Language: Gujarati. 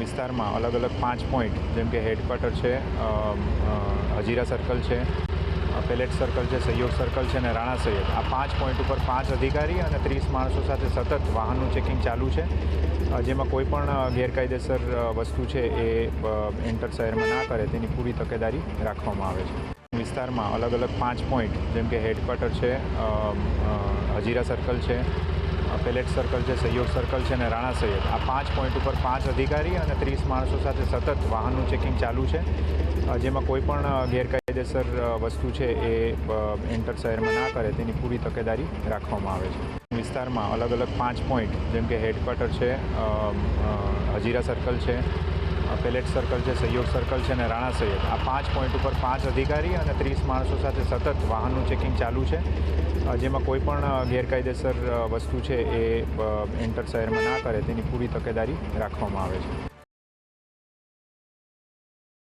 વિસ્તારમાં અલગ અલગ 5 પોઈન્ટ જેમ કે હેડક્વાર્ટર છે, હજીરા સર્કલ છે, પેલેટ સર્કલ છે, સહયોગ સર્કલ છે અને રાણા સૈયદ, આ 5 પોઈન્ટ ઉપર 5 અધિકારી અને 30 માણસો સાથે સતત વાહનનું ચેકિંગ ચાલુ છે, જેમાં કોઈ પણ ગેરકાયદેસર વસ્તુ છે એ એન્ટર શહેરમાં ના કરે તેની પૂરી તકેદારી રાખવામાં આવે છે. વિસ્તારમાં અલગ અલગ 5 પોઈન્ટ જેમ કે હેડક્વાર્ટર છે, હજીરા સર્કલ છે, પેલેટ સર્કલ છે, સહયોગ સર્કલ છે અને રાણા સૈયદ, આ 5 પોઈન્ટ ઉપર 5 અધિકારી અને 30 માણસો સાથે સતત વાહનનું ચેકિંગ ચાલુ છે, જેમાં કોઈ પણ ગેરકાયદેસર વસ્તુ છે એ એન્ટર શહેરમાં ના કરે તેની પૂરી તકેદારી રાખવામાં આવે છે. વિસ્તારમાં અલગ અલગ 5 પોઈન્ટ જેમ કે હેડક્વાર્ટર છે, હજીરા સર્કલ છે, પેલેટ સર્કલ છે, સહયોગ સર્કલ છે અને રાણા સૈયદ, આ 5 પોઈન્ટ ઉપર 5 અધિકારી અને 30 માણસો સાથે સતત વાહનનું ચેકિંગ ચાલુ છે, જેમાં કોઈ પણ ગેરકાયદેસર વસ્તુ છે એ એન્ટર શહેરમાં ના કરે તેની પૂરી તકેદારી રાખવામાં આવે છે.